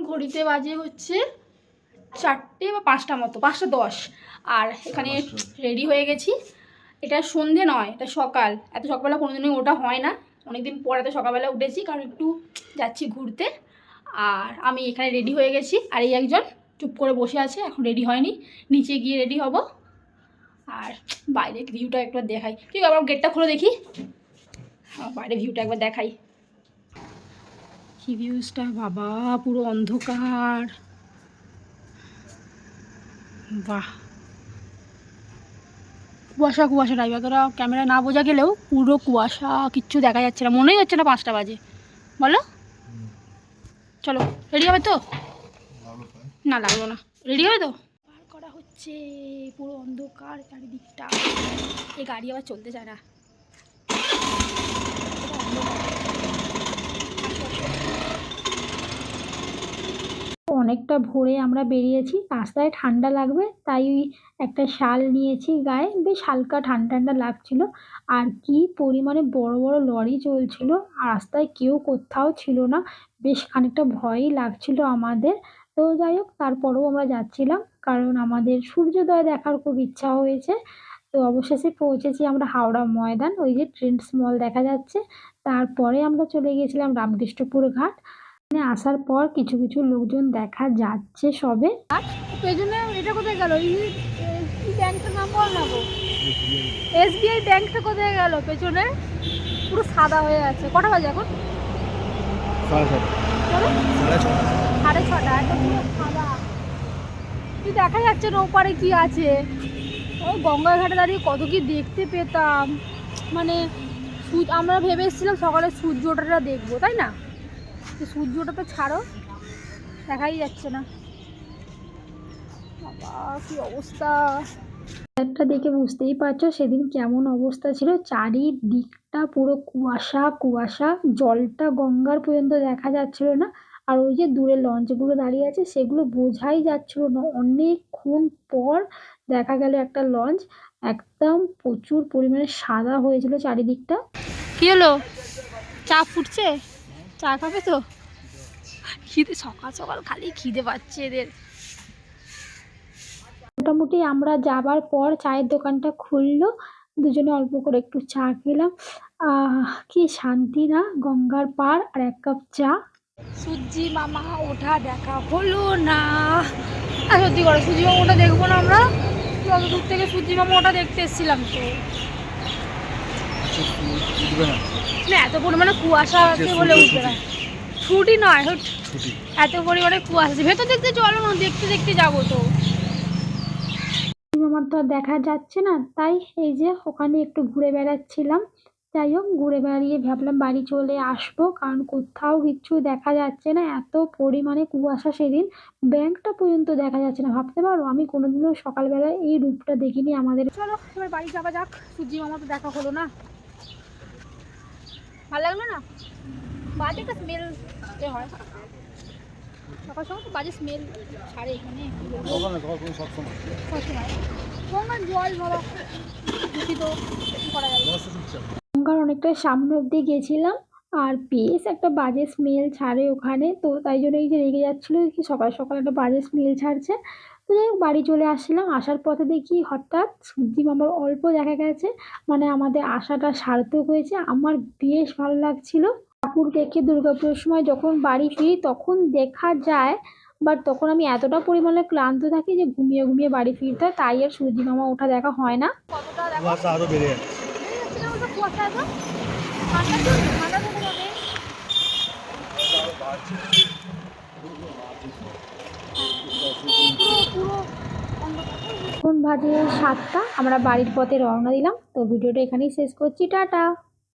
ঘড়িতে বাজে হচ্ছে 4টে বা 5টা মতো, 5টা 10। আর এখানে রেডি হয়ে গেছি। এটা সন্ধে নয়, এটা সকাল। এত সকালবেলা কোনোদিনই ওটা হয় না, অনেকদিন পর এত সকালবেলা উঠেছি, কারণ একটু যাচ্ছি ঘুরতে। আর আমি এখানে রেডি হয়ে গেছি, আর এই একজন চুপ করে বসে আছে, এখন রেডি হয়নি, নিচে গিয়ে রেডি হব। আর বাইরে ভিউটা একবার দেখাই, ঠিক আছে? আবার গেটটা খুলে দেখি, বাইরে ভিউটা একবার দেখাই। কি ভিউজটা বাবা, পুরো অন্ধকার, বাহ, কুয়াশা কুয়াশা টাইপ। অতটা ক্যামেরা না বোঝা গেলেও পুরো কুয়াশা, কিচ্ছু দেখা যাচ্ছে না, মনেই হচ্ছে না 5টা বাজে। বলো, চলো রেডি হবে তো? না লাগলো না, রেডি হবে তো? পার করা হচ্ছে, পুরো অন্ধকার চারিদিকটা। এই গাড়ি আবার চলতে চায় না। অনেকটা ভোরে আমরা বেরিয়েছি, রাস্তায় ঠান্ডা লাগবে তাই একটা শাল নিয়েছি গায়ে, বেশ হালকা ঠান্ডা ঠান্ডা লাগছিল। আর কি পরিমাণে বড় বড় লরি চলছিল, রাস্তায় কেউ কোথাও ছিল না, বেশ খানিকটা ভয়ই লাগছিল আমাদের। তো যাই হোক, তারপরেও আমরা যাচ্ছিলাম, কারণ আমাদের সূর্যোদয় দেখার খুব ইচ্ছা হয়েছে। তো অবশেষে পৌঁছেছি আমরা হাওড়া ময়দান, ওই যে ট্রেন্ডস মল দেখা যাচ্ছে। তারপরে আমরা চলে গিয়েছিলাম রামকৃষ্ণপুর ঘাট। আসার পর কিছু কিছু লোকজন দেখা যাচ্ছে সবে। পেছনে এটা কোথায় গেল? এই ব্যাংকটার নাম বল না গো, SBI ব্যাংকটা কোথায় গেল? পেছনে পুরো সাদা হয়ে আছে। কটা বাজে এখন? 6:30। এটা পুরো সাদা, তুই দেখা যাচ্ছে না ওপারে কি আছে। ওই গঙ্গার ঘাটে দাঁড়িয়ে কত কি দেখতে পেতাম। মানে আমরা ভেবে এসেছিলাম সকালে সূর্য ওঠাটা দেখবো, তাই না? সূর্যটা তো ছাড়ো, দেখাই যাচ্ছে না। বাবা কি অবস্থা, একটা দেখে বুঝতেই পারছো সেদিন কেমন অবস্থা ছিল। চারিদিকটা পুরো কুয়াশা কুয়াশা, জলটা গঙ্গার পর্যন্ত দেখা যাচ্ছিল না। আর ওই যে দূরে লঞ্চগুলো দাঁড়িয়ে আছে, সেগুলো বোঝাই যাচ্ছিল না। অনেকক্ষণ পর দেখা গেল একটা লঞ্চ, একদম প্রচুর পরিমাণে সাদা হয়েছিল চারিদিকটা। কি হলো, চা ফুটছে? চা খাবে তো? খিদে, সকাল সকাল খালি খিদে পাচ্ছে এদের। মোটামুটি আমরা যাবার পর চায়ের দোকানটা খুললো, দুজনে অল্প করে একটু চা খেলাম। কি শান্তি না, গঙ্গার পার আর 1 কাপ চা। সূর্যি মামা ওঠা দেখা হলো না। সত্যি করে সূর্যি মামা ওটা দেখবো না আমরা? যত দূর থেকে সূর্যি মামা ওটা দেখতে এসেছিলাম তো। না, এত পরিমাণে কুয়াশা আছে বলে উঠবে না। ছুটি নয়, এত পরিমাণে কুয়াশা আছে। ভেতর দেখতে চলো না, দেখতে দেখতে যাবো তো। আমার তো আর দেখা যাচ্ছে না, তাই এই যে ওখানে একটু ঘুরে বেড়াচ্ছিলাম। যাই হোক, ঘুরে বেড়িয়ে ভাবলাম বাড়ি চলে আসবো, কারণ কোথাও কিচ্ছু দেখা যাচ্ছে না, এত পরিমাণে কুয়াশা। সেদিন ব্যাংকটা পর্যন্ত দেখা যাচ্ছে না, ভাবতে পারো আমি কোনোদিনও সকালবেলা এই রূপটা দেখিনি আমাদের। চলো এবার বাড়ি যাওয়া যাক, সূর্যি মামা তো দেখা হলো না। ভালো লাগলো না? বাজে একটা স্মেল হয় সকাল সকাল, তো বাজে স্মেল ছাড়ে এখানে। গঙ্গার জল বাবা দূষিত, করা যাবে। গঙ্গার অনেকটা সামনে অব্দি গেছিলাম, আর বেশ একটা বাজে স্মেল ছাড়ে ওখানে। তো তাই জন্য এই যে রেগে যাচ্ছিলো কি সকাল সকাল একটা বাজে স্মেল ছাড়ছে। তো যাই হোক, বাড়ি চলে আসছিলাম। আসার পথে দেখি হঠাৎ সূর্যি মামার অল্প দেখা গেছে, মানে আমাদের আশাটা সার্থক হয়েছে। আমার বেশ ভালো লাগছিল। ঠাকুর দেখে দুর্গাপুরের সময় যখন বাড়ি ফিরি তখন দেখা যায়, বাট তখন আমি এতটা পরিমাণে ক্লান্ত থাকি যে ঘুমিয়ে ঘুমিয়ে বাড়ি ফিরতে হয়, তাই আর সূর্যি মামা ওঠা দেখা হয় না। কুয়াশা আরো বেড়ে যাচ্ছে। এখন বাজে 7টা, আমরা বাড়ির পথে রওনা দিলাম। তো ভিডিওটা এখানেই শেষ করছি, টাটা।